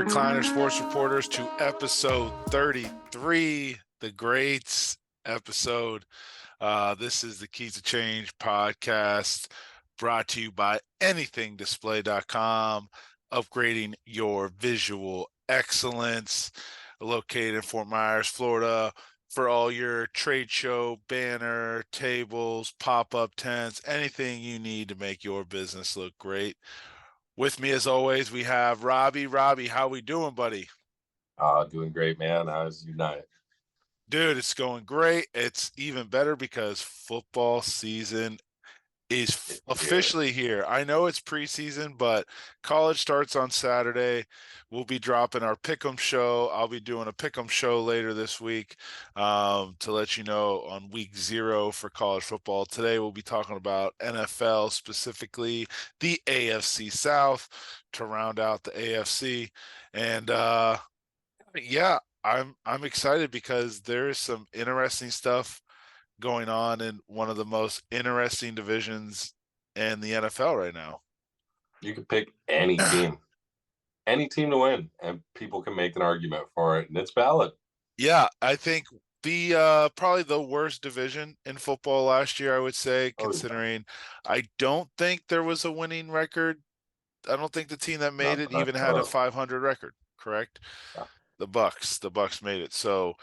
Recliner Sports Reporters to episode 33, the greats episode. This is the Keys to Change podcast brought to you by anythingdisplay.com, upgrading your visual excellence, located in Fort Myers, Florida, for all your trade show, banner, tables, pop-up tents, anything you need to make your business look great. With me, as always, we have Robbie. Robbie, how we doing, buddy? Doing great, man. How's you night? Dude, it's going great. It's even better because football season is Here. officially here. I know it's preseason, but college starts on Saturday. We'll be dropping our Pick'em show. I'll be doing a Pick'em show later this week to let you know on week 0 for college football. Today we'll be talking about NFL, specifically the AFC South, to round out the AFC. And yeah, I'm excited because there is some interesting stuff going on in one of the most interesting divisions in the NFL right now. You can pick any team to win, and people can make an argument for it, and it's valid. Yeah, I think the probably the worst division in football last year, I would say, considering I don't think there was a winning record. I don't think the team that made it even had a 500 record, correct? Yeah. The Bucks made it. So,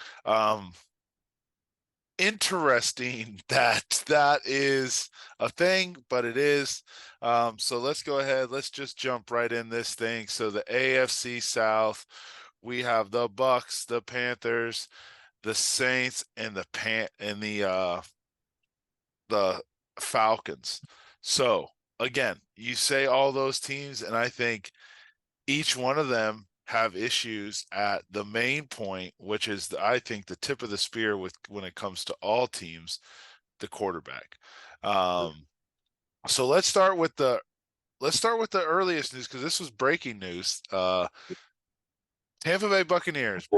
interesting that is a thing, but it is. So let's go ahead. Let's just jump right in this thing. So the AFC South, we have the Bucks, the Panthers, the Saints, and the Falcons. So again, you say all those teams, and I think each one of them have issues at the main point, which is, I think, the tip of the spear when it comes to all teams, the quarterback. So let's start with the earliest news, because this was breaking news. Tampa Bay Buccaneers,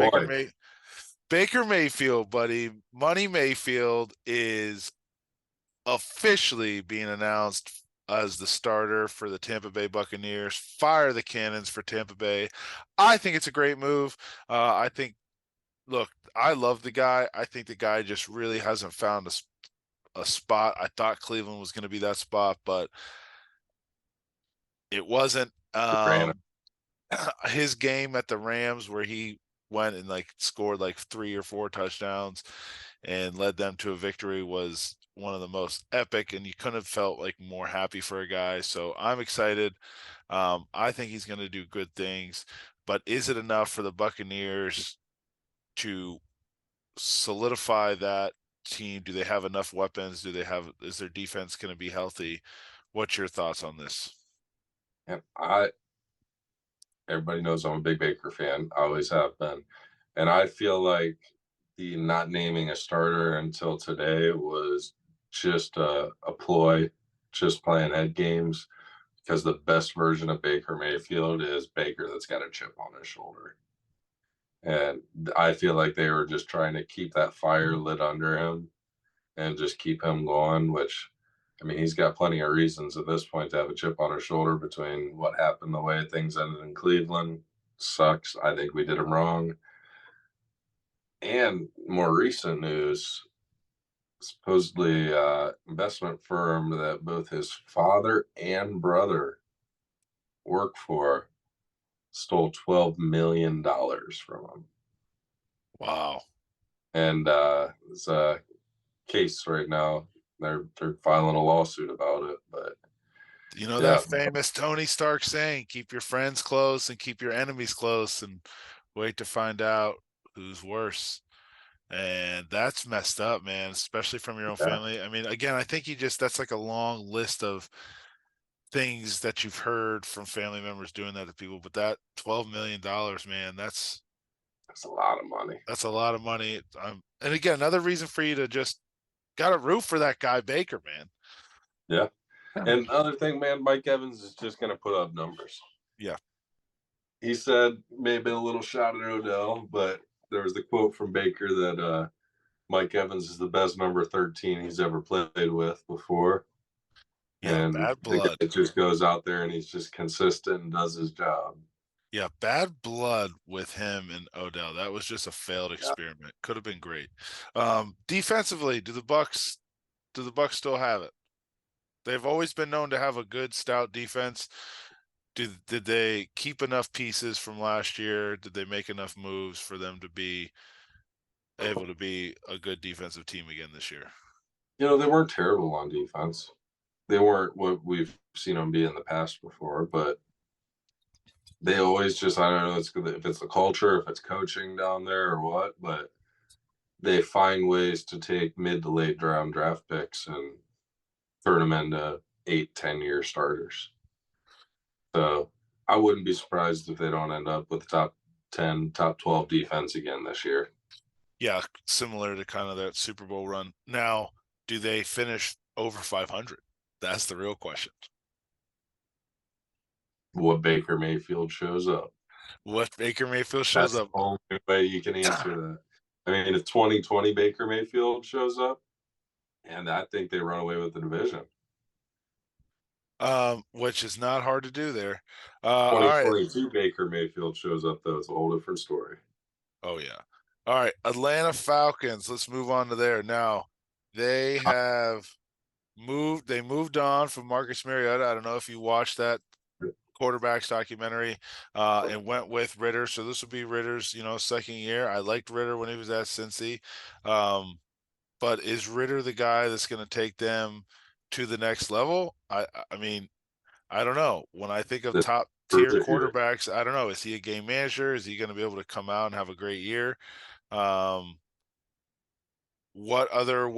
Baker Mayfield, buddy, Money Mayfield is officially being announced as the starter for the Tampa Bay Buccaneers. Fire the cannons for Tampa Bay. I think it's a great move. Look, I love the guy. I think the guy just really hasn't found a spot. I thought Cleveland was going to be that spot, but it wasn't. His game at the Rams, where he went and scored 3 or 4 touchdowns and led them to a victory, was one of the most epic, and you couldn't have felt more happy for a guy. So I'm excited. I think he's going to do good things, but is it enough for the Buccaneers to solidify that team? Do they have enough weapons? Is their defense going to be healthy? What's your thoughts on this? And everybody knows I'm a big Baker fan. I always have been. And I feel like the not naming a starter until today was just a ploy, just playing head games, because the best version of Baker Mayfield is Baker that's got a chip on his shoulder. And I feel like they were just trying to keep that fire lit under him and just keep him going, which, I mean, he's got plenty of reasons at this point to have a chip on his shoulder between what happened, the way things ended in Cleveland. Sucks. I think we did him wrong. And more recent news, supposedly investment firm that both his father and brother work for stole $12 million from him. Wow. And it's a case right now. They're filing a lawsuit about it, but that famous Tony Stark saying, keep your friends close and keep your enemies close, and wait to find out who's worse. And that's messed up, man, especially from your own family. I mean, again, I think that's like a long list of things that you've heard from family members doing that to people, but that $12 million, man, that's a lot of money. That's a lot of money. And again, another reason for you to just got a root for that guy, Baker, man. Yeah. And other thing, man, Mike Evans is just going to put up numbers. Yeah. He said maybe a little shot at Odell, but there was the quote from Baker that Mike Evans is the best number 13 he's ever played with before. Yeah, and bad blood. It just goes out there and he's just consistent and does his job. Yeah, bad blood with him and Odell. That was just a failed Yeah. experiment. Could have been great. Defensively, do the Bucks still have it? They've always been known to have a good stout defense. Did they keep enough pieces from last year? Did they make enough moves for them to be able to be a good defensive team again this year? They weren't terrible on defense. They weren't what we've seen them be in the past before, but they always just, I don't know, it's good if it's the culture, if it's coaching down there or what, but they find ways to take mid to late round draft picks and turn them into 8, 10 year starters. So I wouldn't be surprised if they don't end up with top 10, top 12 defense again this year. Yeah, similar to kind of that Super Bowl run. Now, do they finish over 500? That's the real question. What Baker Mayfield shows up. What Baker Mayfield shows That's the up. only way you can answer that. I mean, if 2020 Baker Mayfield shows up, and I think they run away with the division. Which is not hard to do there. All right. 2022 Baker Mayfield shows up, though, it's a whole different story. Oh yeah. All right. Atlanta Falcons. Let's move on to there. Now, they have they moved on from Marcus Mariota. I don't know if you watched that quarterbacks documentary, and went with Ritter. So this will be Ritter's, second year. I liked Ritter when he was at Cincy. Um, but is Ritter the guy that's going to take them to the next level? I mean, I don't know. When I think of The top tier if you're quarterbacks, I don't know. Is he a game manager? Is he going to be able to come out and have a great year? Um, what other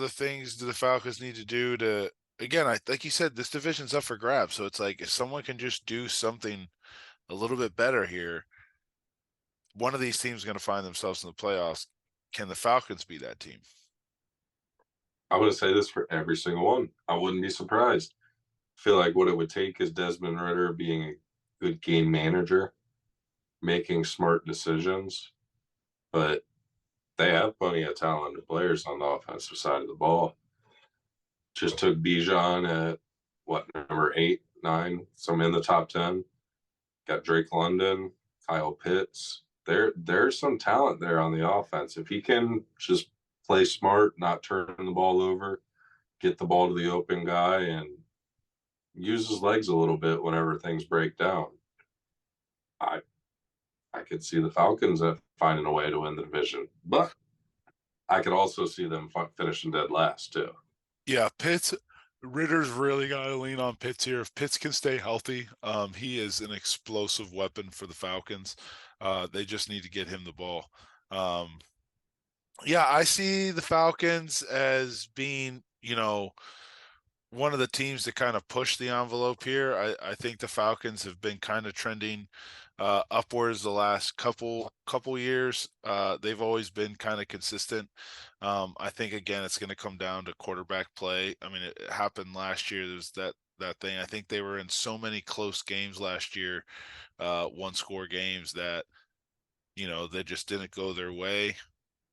things do the Falcons need to do to, again, like you said, this division's up for grabs. So it's like if someone can just do something a little bit better here, one of these teams is going to find themselves in the playoffs. Can the Falcons be that team? I'm going to say this for every single one. I wouldn't be surprised. I feel like what it would take is Desmond Ritter being a good game manager, making smart decisions, but they have plenty of talented players on the offensive side of the ball. Just took Bijan at what, number 8, 9, so I'm in the top 10. Got Drake London, Kyle Pitts. There's some talent there on the offense. If he can just play smart, not turn the ball over, get the ball to the open guy, and use his legs a little bit whenever things break down, I I could see the Falcons finding a way to win the division. But I could also see them finishing dead last too. Yeah, Pitts. Ritter's really got to lean on Pitts here. If Pitts can stay healthy, he is an explosive weapon for the Falcons. They just need to get him the ball. Um, yeah, I see the Falcons as being, one of the teams to kind of push the envelope here. I think the Falcons have been kind of trending upwards the last couple years. They've always been kind of consistent. I think again it's going to come down to quarterback play. I mean, it happened last year. There's that thing. I think they were in so many close games last year, one score games that they just didn't go their way.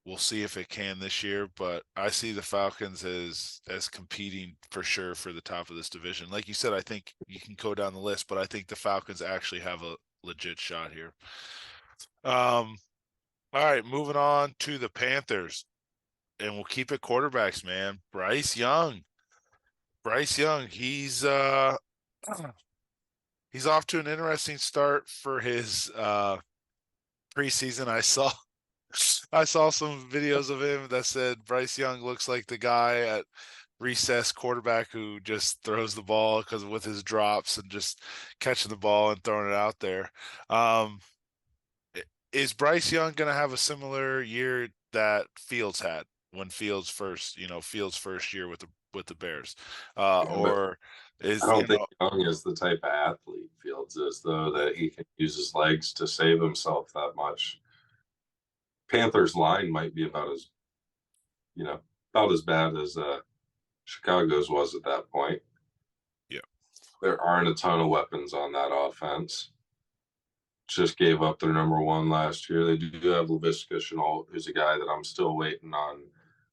We'll see if it can this year, but I see the Falcons as competing for sure for the top of this division. Like you said, I think you can go down the list, but I think the Falcons actually have a legit shot here. Um, all right, moving on to the Panthers, and we'll keep it quarterbacks, man. Bryce Young. Bryce Young, he's off to an interesting start for his preseason. I saw some videos of him that said Bryce Young looks like the guy at recess quarterback who just throws the ball because with his drops and just catching the ball and throwing it out there. Um, is Bryce Young going to have a similar year that Fields had when Fields' first year with the Bears, Yeah, but or I is don't think Young is the type of athlete Fields is, though, that he can use his legs to save himself that much. Panthers line might be you know, about as bad as Chicago's was at that point. yeah. There aren't a ton of weapons on that offense. Just gave up their number one last year. They do have Laviska Shenault, who's a guy that I'm still waiting on.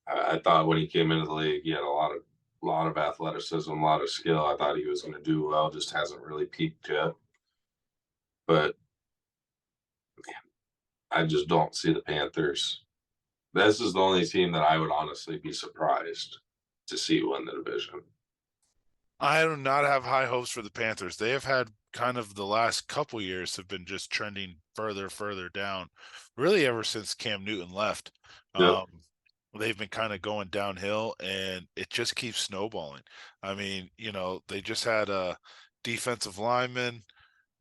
I thought when he came into the league, he had a lot of athleticism, a lot of skill. I thought he was going to do well. Just hasn't really peaked yet. but I just don't see the Panthers. This is the only team that I would honestly be surprised to see win the division. I do not have high hopes for the Panthers. They have had kind of the last couple years have been just trending further down, really ever since Cam Newton left. Yep. They've been kind of going downhill, and it just keeps snowballing. I mean, they just had a defensive lineman,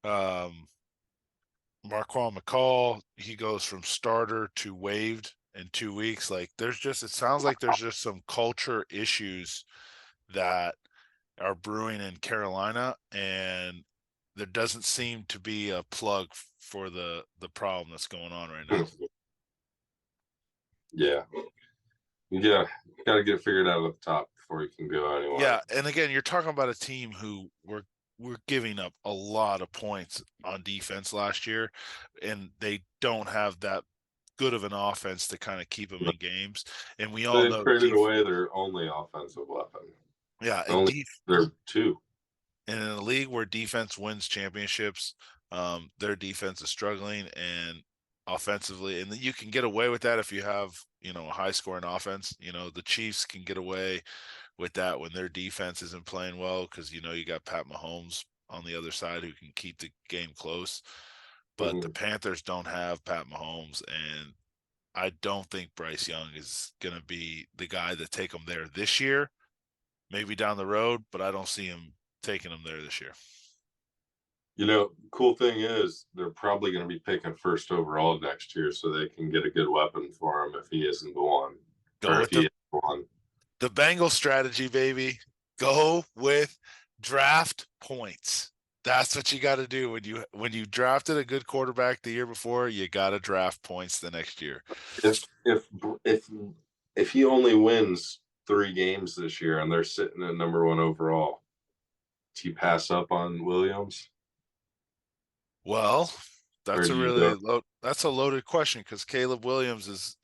um, Marquand McCall. He goes from starter to waived in 2 weeks. Like, it sounds like there's just some culture issues that are brewing in Carolina, and there doesn't seem to be a plug for the problem that's going on right now. Yeah. Yeah. Got to get it figured out at the top before you can go Yeah, anywhere. and again, you're talking about a team who were giving up a lot of points on defense last year, and they don't have that good of an offense to kind of keep them in games. And we all They've know traded away their only offensive weapon. yeah, and Only their two. And in a league where defense wins championships, their defense is struggling and offensively, and you can get away with that if you have, a high scoring offense. The Chiefs can get away with that when their defense isn't playing well because you got Pat Mahomes on the other side who can keep the game close. But the Mm-hmm. Panthers don't have Pat Mahomes, and I don't think Bryce Young is going to be the guy to take them there this year. Maybe down the road, but I don't see him taking them there this year. Cool thing is they're probably going to be picking first overall next year, so they can get a good weapon for him if he isn't the one, Go or if with he the is the one. the Bengal strategy, baby. Go with draft points. That's what you got to do when you drafted a good quarterback the year before. You got to draft points the next year. If if he only wins 3 games this year and they're sitting at number one overall, do you pass up on Williams Well, or that's a do you go? really that's a loaded question because Caleb Williams is,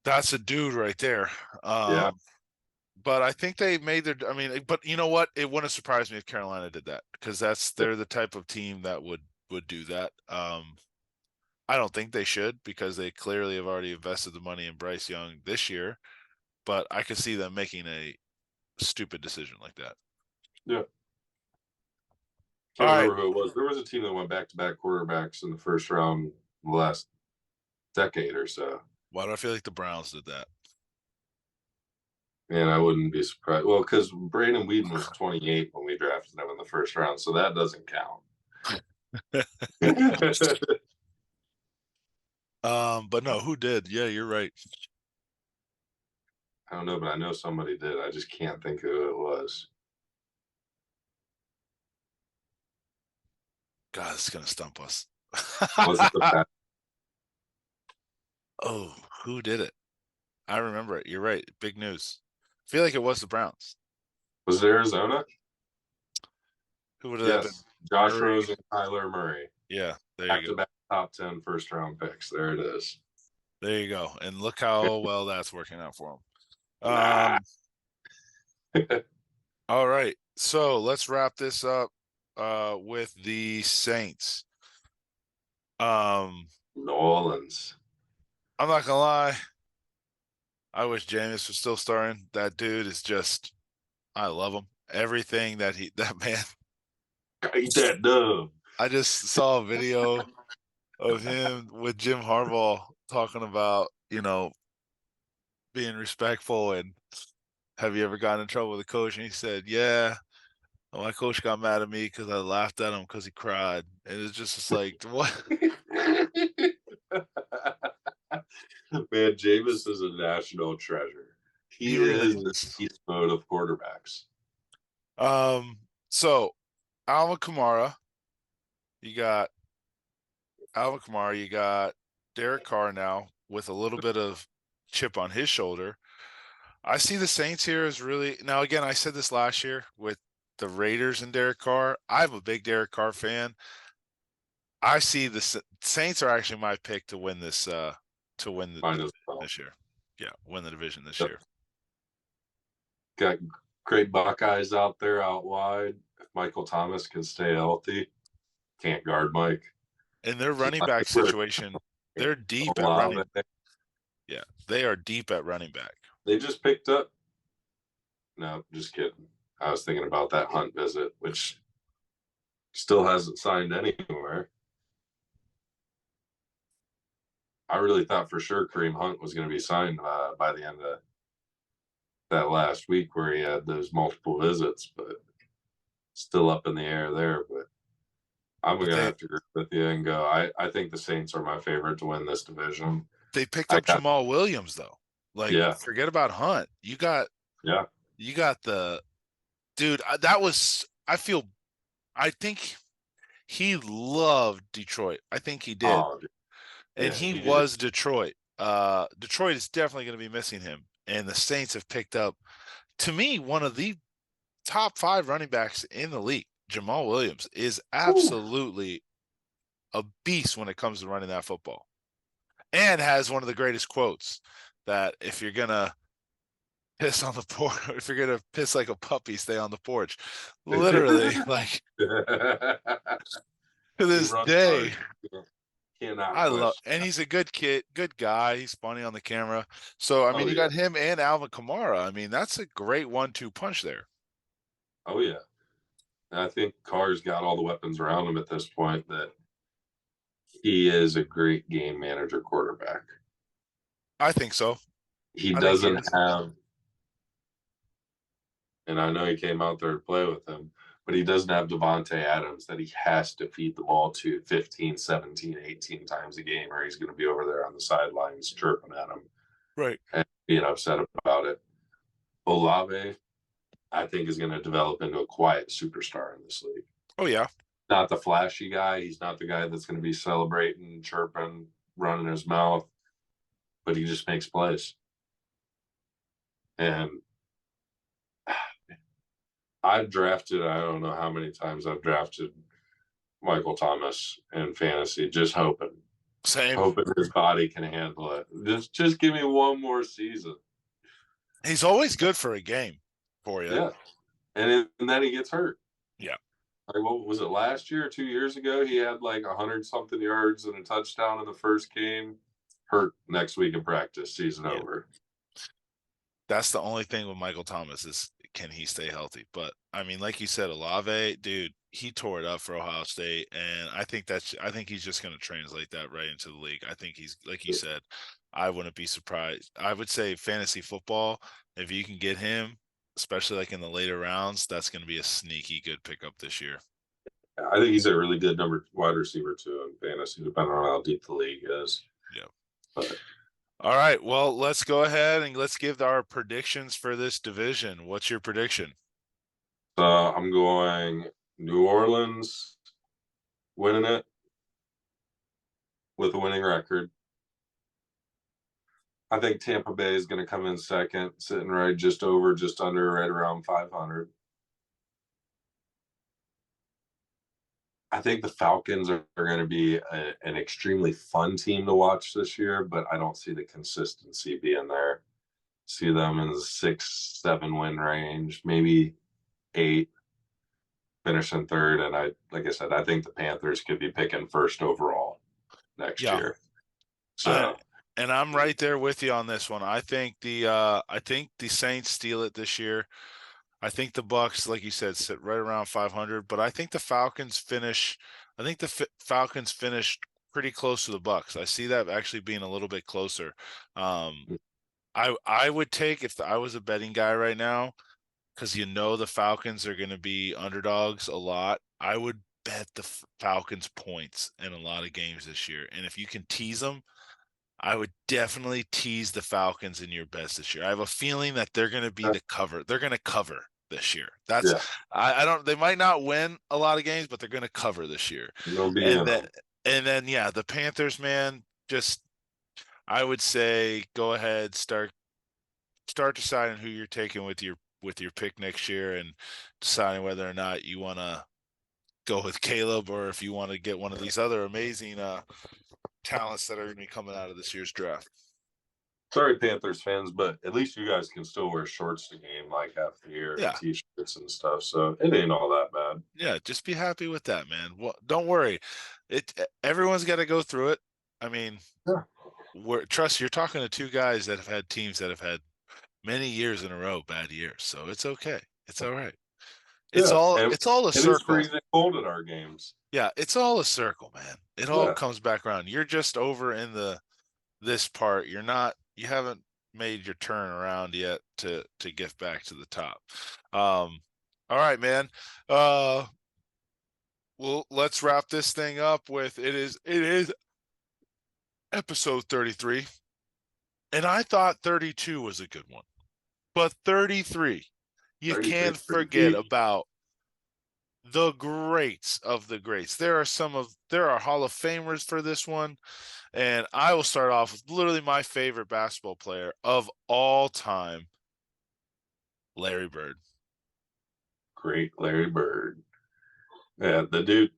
that's a dude right there. Yeah, But I think they made their. I mean, but you know what? It wouldn't surprise me if Carolina did that because they're the type of team that would do that. I don't think they should because they clearly have already invested the money in Bryce Young this year. But I could see them making a stupid decision like that. yeah. All Can't right, remember who it was. There was a team that went back to back quarterbacks in the first round the last decade or so. why do I feel like the Browns did that? And I wouldn't be surprised. Well, because Braden Whedon was 28 when we drafted him in the first round, so that doesn't count. I But no, who did? Yeah, you're right. don't know, but I know somebody did. I just can't think who it was. God, it's gonna stump us. Was it the Pat? Oh, who did it? I remember it. You're right. Big news. I feel like it was the Browns. Was it Arizona? Who would that have been? Yes. Josh Murray. Rosen, Kyler Murray. Yeah, there Back you to go. back top 10 first round picks. There it is. There you go. And look how well that's working out for him. Nah. All right. So let's wrap this up with the Saints. Um, New Orleans. I'm not gonna lie. I wish Jameis was still starting. That dude is just I love him. Everything that man. Eat that dub. I just saw a video of him with Jim Harbaugh talking about, being respectful and have you ever gotten in trouble with a coach? And he said, yeah. My coach got mad at me because I laughed at him because he cried. And it's just like, what? Man, Jameis is a national treasure. He He really is the is. beast mode of quarterbacks. So Alvin Kamara, you got Alvin Kamara, you got Derek Carr now with a little bit of chip on his shoulder. I see the Saints here as really now. Again, I said this last year with the Raiders and Derek Carr. I'm a big Derek Carr fan. I see the Saints are actually my pick to win this to win the Mine as division well. this year. Yeah, win the division this Yep. year. Got great Buckeyes out there out wide. If Michael Thomas can stay healthy, can't guard Mike. In their So running I back think we're situation, they're deep at Olave. running. Yeah, they are deep at running back. They just picked up. No, just kidding. I was thinking about that Hunt visit, which still hasn't signed anywhere. I really thought for sure Kareem Hunt was going to be signed by the end of that last week where he had those multiple visits, but still up in the air there. But I'm But going to have to agree with you and go. I think the Saints are my favorite to win this division. they picked I up got, Jamal Williams though. Like, yeah, forget about Hunt. yeah. You got the dude. That was. I think he loved Detroit. I think he did, Oh, and yeah, he he did. was Detroit. Detroit is definitely going to be missing him, and the Saints have picked up, to me, one of the top 5 running backs in the league. Jamal Williams is Whew. absolutely a beast when it comes to running that football, and has one of the greatest quotes that if you're gonna piss on the porch, if you're gonna piss like a puppy, stay on the porch. Literally, like to He this runs day, hard. Cannot I love, question and that. he's a good kid, good guy. He's funny on the camera. So, I mean, Oh you yeah. got him and Alvin Kamara. I mean, that's a great 1-2 punch there. Oh yeah. And I think Carr's got all the weapons around him at this point that he is a great game manager quarterback. I think so. He I think he doesn't is. have, and I know he came out there to play with him, but he doesn't have Devontae Adams that he has to feed the ball to 15, 17, 18 times a game, or he's going to be over there on the sidelines chirping at him Right. and being upset about it. Olave, I think, is going to develop into a quiet superstar in this league. Oh yeah. Not the flashy guy. He's not the guy that's going to be celebrating, chirping, running his mouth, but he just makes plays. And I've drafted, I don't know how many times I've drafted Michael Thomas in fantasy, just Same. hoping his body can handle it. Just give me one more season. He's always good for a game for you. Yeah. And then he gets hurt. Yeah. Like, what was it, last year or 2 years ago? He had like 100 something yards and a touchdown in the first game. Hurt next week in practice, season Yeah. over. That's the only thing with Michael Thomas is, can he stay healthy? But I mean, like you said, Olave, dude, he tore it up for Ohio State, and I think he's just going to translate that right into the league. I think he's, like you said, I wouldn't be surprised. I would say fantasy football, if you can get him, especially like in the later rounds, that's going to be a sneaky good pickup this year. I think he's a really good number wide receiver too in fantasy, depending on how deep the league is. Yeah. But All right. Well, let's go ahead and let's give our predictions for this division. What's your prediction? I'm going New Orleans winning it with a winning record. I think Tampa Bay is going to come in second, sitting right just over, just under, right around 500. I think the Falcons are going to be an extremely fun team to watch this year, but I don't see the consistency being there. See them in the 6, 7 win range, maybe 8, finishing third. And like I said, I think the Panthers could be picking first overall next Yeah. year. I So and I'm right there with you on this one. I think the Saints steal it this year. I think the Bucks, like you said, sit right around 500, but I think the Falcons finished pretty close to the Bucks. I see that actually being a little bit closer. Um, I would take, if I was a betting guy right now, because the Falcons are going to be underdogs a lot. I would bet the Falcons points in a lot of games this year, and if you can tease them, I would definitely tease the Falcons in your best this year. I have a feeling that they're going to be the cover. They're going to cover this year. yeah, I don't, they might not win a lot of games, but they're going to cover this year. you'll be And in then, them. yeah, the Panthers, man, just, I would say go ahead, start deciding who you're taking with your pick next year and deciding whether or not you want to go with Caleb or if you want to get one of these other amazing talents that are going to be coming out of this year's draft. Sorry, Panthers fans, but at least you guys can still wear shorts to game like half the year and Yeah. t-shirts and stuff. So it ain't all that bad. Yeah, just be happy with that, man. Well, don't worry. Everyone's got to go through it. I mean, Yeah. trust you're talking to two guys that have had teams that have had many years in a row bad years, so it's okay. It's all right. It's Yeah. all And it's all a it is circle. freezing cold at our games. Yeah, it's all a circle, man. It all Yeah. comes back around. You're just over in this part. You haven't made your turn around yet to get back to the top. All right, man. Uh well, let's wrap this thing up with it is episode 33. And I thought 32 was a good one. But 33, you 33 can't pretty forget peak. about the greats of the greats. There are Hall of Famers for this one, and I will start off with literally my favorite basketball player of all time, Larry Bird. Great Larry Bird. Yeah, the dude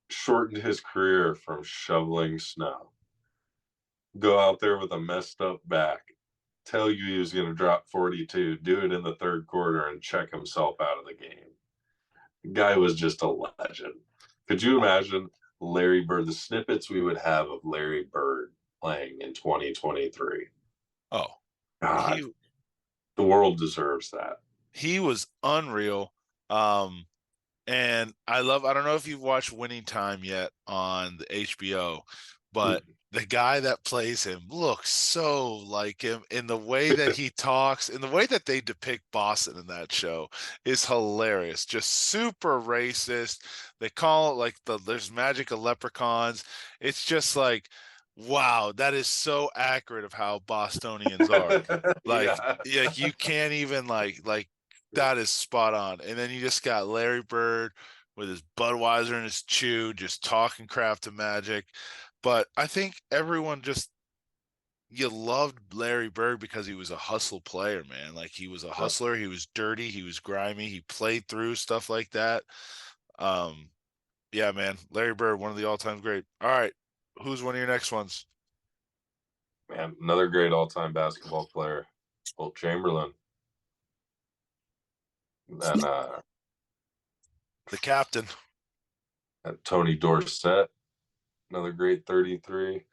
shortened his career from shoveling snow. Go out there with a messed up back, tell you he was going to drop 42, do it in the third quarter, and check himself out of the game. The guy was just a legend. Could you imagine Larry Bird, the snippets we would have of Larry Bird playing in 2023? Oh, God, he the world deserves that. he was unreal. Um, And I don't know if you've watched Winning Time yet on the HBO, but the guy that plays him looks so like him in the way that he talks, in the way that they depict Boston in that show is hilarious. Just super racist. They call it like there's magic of leprechauns. It's just like, wow, that is so accurate of how Bostonians are. Like, Yeah. yeah, you can't even like that is spot on. And then you just got Larry Bird with his Budweiser and his chew, just talking crap to Magic. But I think everyone just you loved Larry Bird because he was a hustle player, man. Like he was a Yep. hustler. He was dirty. He was grimy. He played through stuff like that. Um, yeah, man. Larry Bird, one of the all-time great. All right, who's one of your next ones? Man, another great all-time basketball player, Wilt Chamberlain, and The captain. Tony Dorsett, another great 33.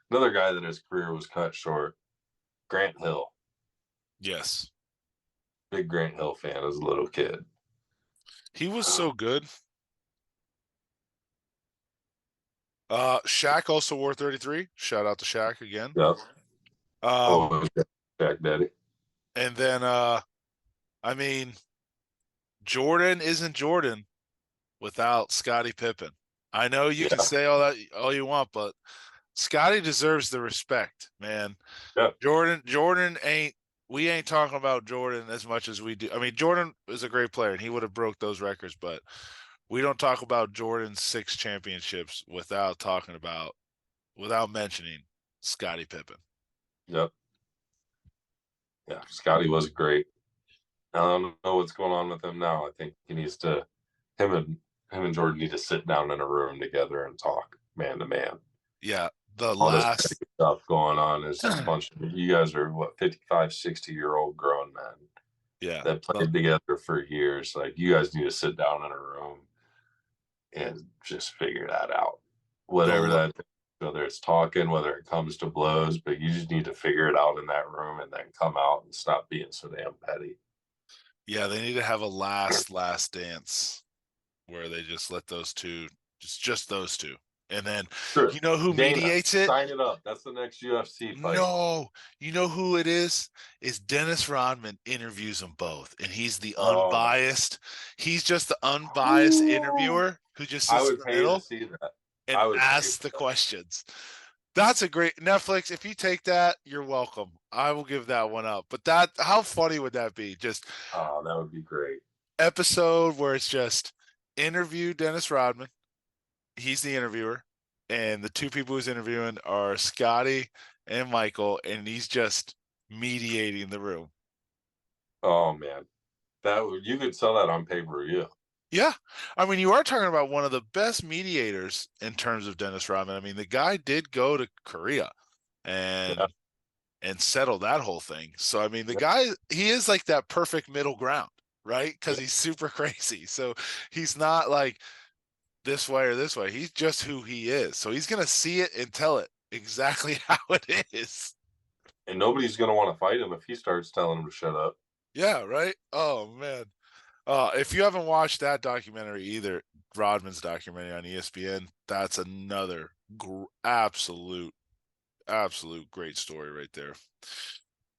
Another guy that his career was cut short, Grant Hill. Yes, Big Grant Hill fan as a little kid. he was so good. Shaq also wore 33. Shout out to Shaq again. Yep. Um, Always Jack Daddy. and then I mean, Jordan isn't Jordan without Scottie Pippen. I know you can Yeah. say all you want, but Scottie deserves the respect, man. Yeah. Jordan ain't we ain't talking about Jordan as much as we do. I mean, Jordan is a great player and he would have broke those records, but we don't talk about Jordan's 6 championships without mentioning Scottie Pippen. Yep. Yeah. Scotty was great. I don't know what's going on with him now. I think he needs to him and him and Jordan need to sit down in a room together and talk man to man. Yeah, the All this last stuff going on is just a bunch of you guys are what 55, 60-year-old grown men yeah, that played together for years. Like you guys need to sit down in a room and just figure that out. the Whatever that, whether it's talking, whether it comes to blows, but you just need to figure it out in that room and then come out and stop being so damn petty. yeah, they need to have a last dance where they just let those two, just those two, and then Sure. you know who Dana, mediates it? sign it up. That's the next UFC fight. No, you know who it is? Is Dennis Rodman interviews them both, and he's the Oh, unbiased. He's just the unbiased no. interviewer who just I sits in would the pay to middle see that. and I would pay asks for the that. questions. That's a great Netflix. If you take that, you're welcome. I will give that one up. But how funny would that be? Just Oh, that would be great. episode where it's just interview Dennis Rodman. He's the interviewer, and the two people he's interviewing are Scotty and Michael, and he's just mediating the room. Oh man, that would you could sell that on pay per view. Yeah. I mean, you are talking about one of the best mediators in terms of Dennis Rodman. I mean, the guy did go to Korea Yeah, and and settle that whole thing. So I mean, the guy, he is like that perfect middle ground, right? Because he's super crazy. So he's not like this way or this way. He's just who he is. So he's gonna see it and tell it exactly how it is. And nobody's gonna want to fight him if he starts telling him to shut up. Yeah, right. Oh man. If you haven't watched that documentary either, Rodman's documentary on ESPN, that's another absolute great story right there.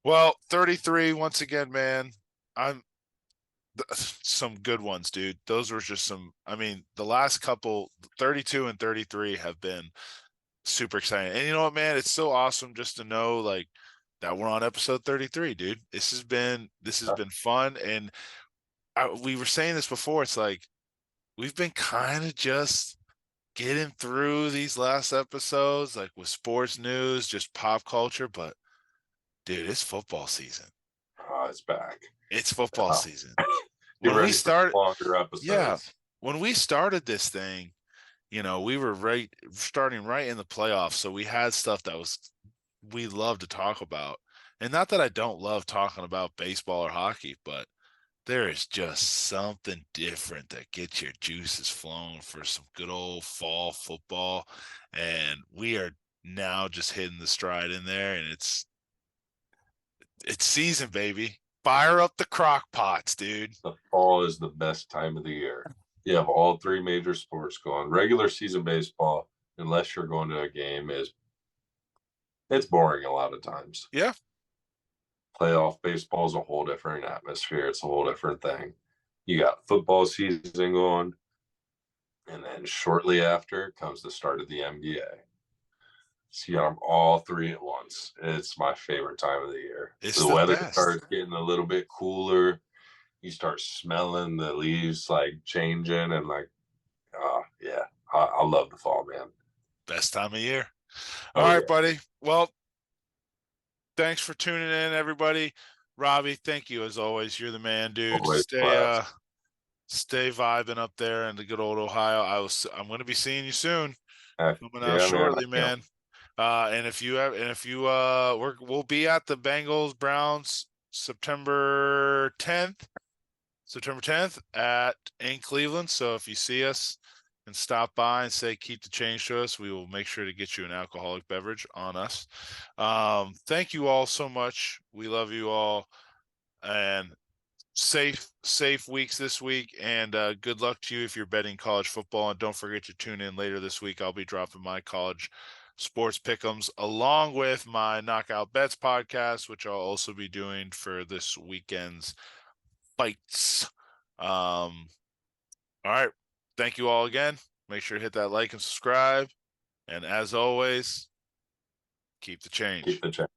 Well, 33 once again, man. I'm some good ones, dude. Those were just some. I mean, the last couple, 32 and 33, have been super exciting. And you know what, man? It's so awesome just to know like that we're on episode 33, dude. This has been fun, and we were saying this before. It's like we've been kind of just getting through these last episodes, like with sports news, just pop culture. But dude, it's football season. Oh, it's back. It's football Uh, season. get When we ready for started, longer yeah, episodes. when we started this thing, we were starting right in the playoffs, so we had stuff that we love to talk about. And not that I don't love talking about baseball or hockey, but there is just something different that gets your juices flowing for some good old fall football. And we are now just hitting the stride in there, and it's season, baby. Fire up the crock pots, dude. The fall is the best time of the year. You have all three major sports going. Regular season baseball, unless you're going to a game, is it's boring a lot of times. Yeah, Playoff baseball is a whole different atmosphere. It's a whole different thing. You got football season going, and then shortly after comes the start of the NBA. So you got them all three at once. It's my favorite time of the year. it's The the weather best. starts getting a little bit cooler. You start smelling the leaves like changing, and like, yeah, I love the fall, man. Best time of year. All Oh right, yeah, buddy. Well, thanks for tuning in, everybody. Robbie, thank you as always. You're the man, dude. always a Stay blast. stay vibing up there in the good old Ohio. I'm gonna be seeing you soon. Heck, Coming out yeah, man. I shortly, can't. man. And if you we'll be at the Bengals Browns September 10th at in Cleveland. So if you see us and stop by and say keep the change to us, we will make sure to get you an alcoholic beverage on us. Thank you all so much. We love you all, and safe weeks this week, and good luck to you if you're betting college football. And don't forget to tune in later this week. I'll be dropping my college sports pick'ems along with my knockout bets podcast, which I'll also be doing for this weekend's fights. um all right, thank you all again. Make sure to hit that like and subscribe, and as always, keep the Keep change. the change.